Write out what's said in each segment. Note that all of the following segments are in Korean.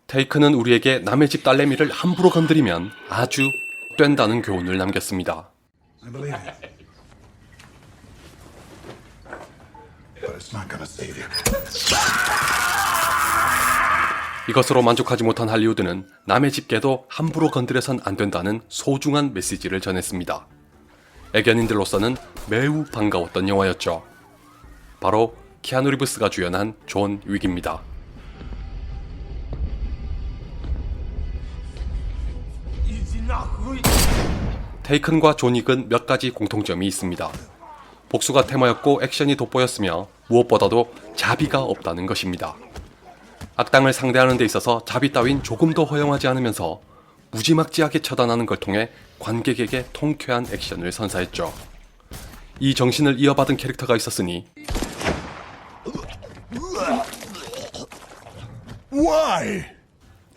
테이크는 우리에게 남의 집 딸내미를 함부로 건드리면 아주 된다는 교훈을 남겼습니다. I believe it. But it's not gonna save you. 이것으로 만족하지 못한 할리우드는 남의 집개도 함부로 건드려선 안 된다는 소중한 메시지를 전했습니다. 애견인들로서는 매우 반가웠던 영화였죠. 바로 키아누 리브스가 주연한 존 윅입니다. 테이큰과 존 윅은 몇 가지 공통점이 있습니다. 복수가 테마였고 액션이 돋보였으며 무엇보다도 자비가 없다는 것입니다. 악당을 상대하는 데 있어서 자비 따윈 조금도 허용하지 않으면서 무지막지하게 처단하는 걸 통해 관객에게 통쾌한 액션을 선사했죠. 이 정신을 이어받은 캐릭터가 있었으니 Why?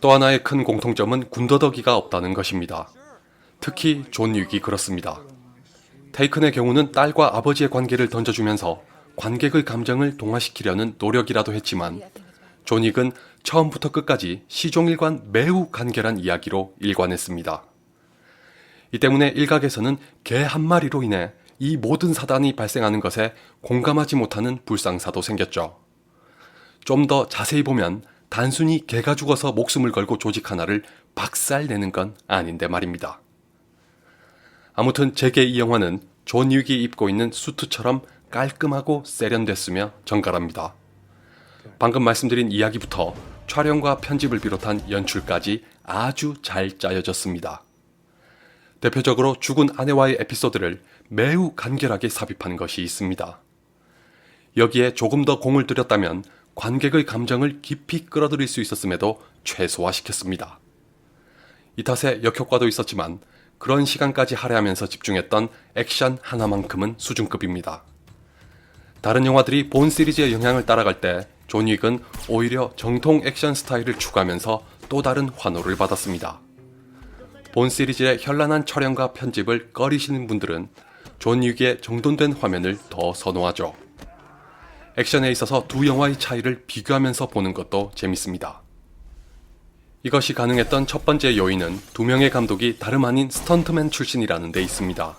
또 하나의 큰 공통점은 군더더기가 없다는 것입니다. 특히 존 윅이 그렇습니다. 테이큰의 경우는 딸과 아버지의 관계를 던져주면서 관객의 감정을 동화시키려는 노력이라도 했지만 존 윅은 처음부터 끝까지 시종일관 매우 간결한 이야기로 일관했습니다. 이 때문에 일각에서는 개 한 마리로 인해 이 모든 사단이 발생하는 것에 공감하지 못하는 불상사도 생겼죠. 좀 더 자세히 보면 단순히 개가 죽어서 목숨을 걸고 조직 하나를 박살내는 건 아닌데 말입니다. 아무튼 제게 이 영화는 존 윅이 입고 있는 수트처럼 깔끔하고 세련됐으며 정갈합니다. 방금 말씀드린 이야기부터 촬영과 편집을 비롯한 연출까지 아주 잘 짜여졌습니다. 대표적으로 죽은 아내와의 에피소드를 매우 간결하게 삽입한 것이 있습니다. 여기에 조금 더 공을 들였다면 관객의 감정을 깊이 끌어들일 수 있었음에도 최소화시켰습니다. 이 탓에 역효과도 있었지만 그런 시간까지 할애하면서 집중했던 액션 하나만큼은 수준급입니다. 다른 영화들이 본 시리즈의 영향을 따라갈 때 존 윅은 오히려 정통 액션 스타일을 추구하면서 또 다른 환호를 받았습니다. 본 시리즈의 현란한 촬영과 편집을 꺼리시는 분들은 존 윅의 정돈된 화면을 더 선호하죠. 액션에 있어서 두 영화의 차이를 비교하면서 보는 것도 재밌습니다. 이것이 가능했던 첫 번째 요인은 두 명의 감독이 다름 아닌 스턴트맨 출신이라는 데 있습니다.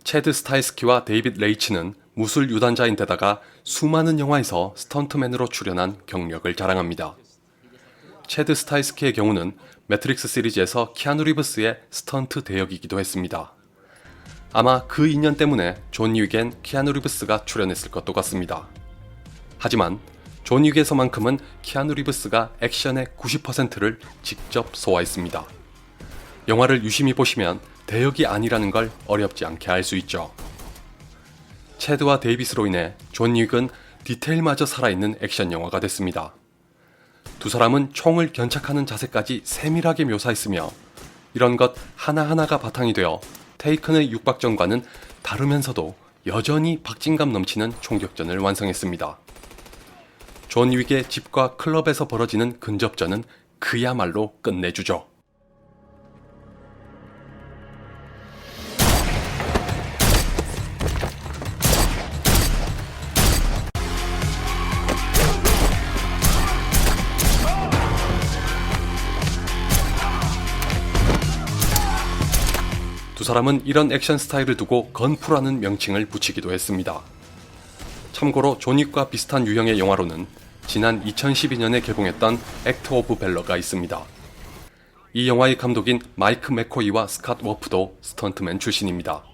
체드 스타이스키와 데이빗 레이치는 무술 유단자인데다가 수많은 영화에서 스턴트맨으로 출연한 경력을 자랑합니다. 체드 스타이스키의 경우는 매트릭스 시리즈에서 키아누 리브스의 스턴트 대역이기도 했습니다. 아마 그 인연 때문에 존 윅엔 키아누 리브스가 출연했을 것도 같습니다. 하지만 존 윅에서만큼은 키아누 리브스가 액션의 90%를 직접 소화했습니다. 영화를 유심히 보시면 대역이 아니라는 걸 어렵지 않게 알 수 있죠. 체드와 데이빗으로 인해 존 윅은 디테일마저 살아있는 액션 영화가 됐습니다. 두 사람은 총을 견착하는 자세까지 세밀하게 묘사했으며 이런 것 하나하나가 바탕이 되어 테이큰의 육박전과는 다르면서도 여전히 박진감 넘치는 총격전을 완성했습니다. 존 윅의 집과 클럽에서 벌어지는 근접전은 그야말로 끝내주죠. 두 사람은 이런 액션 스타일을 두고 건프라는 명칭을 붙이기도 했습니다. 참고로 존 윅과 비슷한 유형의 영화로는 지난 2012년에 개봉했던 액트 오브 밸러가 있습니다. 이 영화의 감독인 마이크 맥코이와 스캇 워프도 스턴트맨 출신입니다.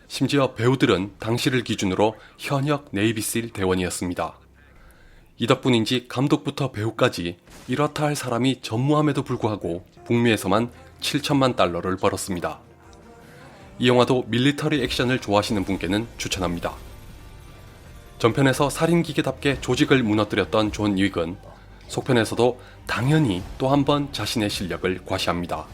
심지어 배우들은 당시를 기준으로 현역 네이비실 대원이었습니다. 이 덕분인지 감독부터 배우까지 이렇다 할 사람이 전무함에도 불구하고 북미에서만 7천만 달러를 벌었습니다. 이 영화도 밀리터리 액션을 좋아하시는 분께는 추천합니다. 전편에서 살인기계답게 조직을 무너뜨렸던 존 윅은 속편에서도 당연히 또 한 번 자신의 실력을 과시합니다.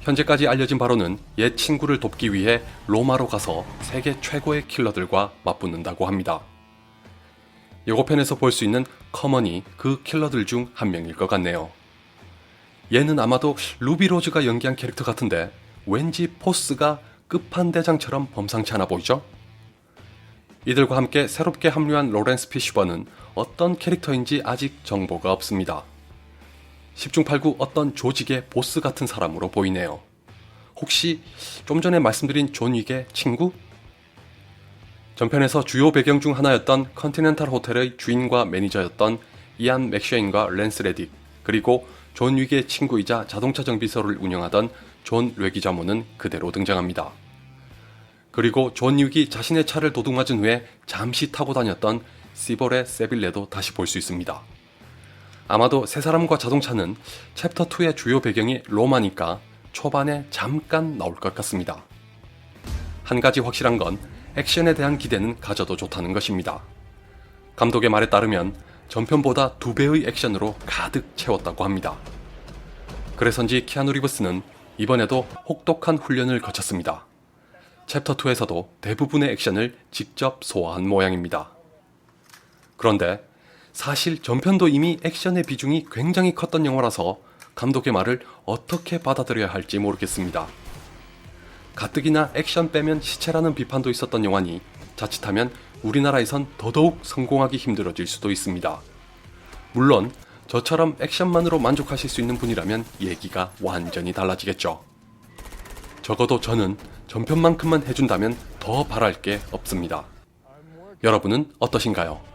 현재까지 알려진 바로는 옛 친구를 돕기 위해 로마로 가서 세계 최고의 킬러들과 맞붙는다고 합니다. 예고편에서 볼 수 있는 커먼이 그 킬러들 중 한 명일 것 같네요. 얘는 아마도 루비 로즈가 연기한 캐릭터 같은데 왠지 포스가 끝판대장처럼 범상치 않아 보이죠? 이들과 함께 새롭게 합류한 로렌스 피슈버는 어떤 캐릭터인지 아직 정보가 없습니다. 10중8구 어떤 조직의 보스 같은 사람으로 보이네요. 혹시 좀 전에 말씀드린 존 윅의 친구? 전편에서 주요 배경 중 하나였던 컨티넨탈 호텔의 주인과 매니저였던 이안 맥쉐인과 랜스 레딕, 그리고 존 윅의 친구이자 자동차 정비소를 운영하던 존 레기자모는 그대로 등장합니다. 그리고 존 윅이 자신의 차를 도둑맞은 후에 잠시 타고 다녔던 시볼의 세빌레도 다시 볼 수 있습니다. 아마도 세 사람과 자동차는 챕터 2의 주요 배경이 로마니까 초반에 잠깐 나올 것 같습니다. 한 가지 확실한 건 액션에 대한 기대는 가져도 좋다는 것입니다. 감독의 말에 따르면 전편보다 2배의 액션으로 가득 채웠다고 합니다. 그래서인지 키아누 리브스는 이번에도 혹독한 훈련을 거쳤습니다. 챕터 2에서도 대부분의 액션을 직접 소화한 모양입니다. 그런데 사실 전편도 이미 액션의 비중이 굉장히 컸던 영화라서 감독의 말을 어떻게 받아들여야 할지 모르겠습니다. 가뜩이나 액션 빼면 시체라는 비판도 있었던 영화니 자칫하면 우리나라에선 더더욱 성공하기 힘들어질 수도 있습니다. 물론 저처럼 액션만으로 만족하실 수 있는 분이라면 얘기가 완전히 달라지겠죠. 적어도 저는 전편만큼만 해준다면 더 바랄 게 없습니다. 여러분은 어떠신가요?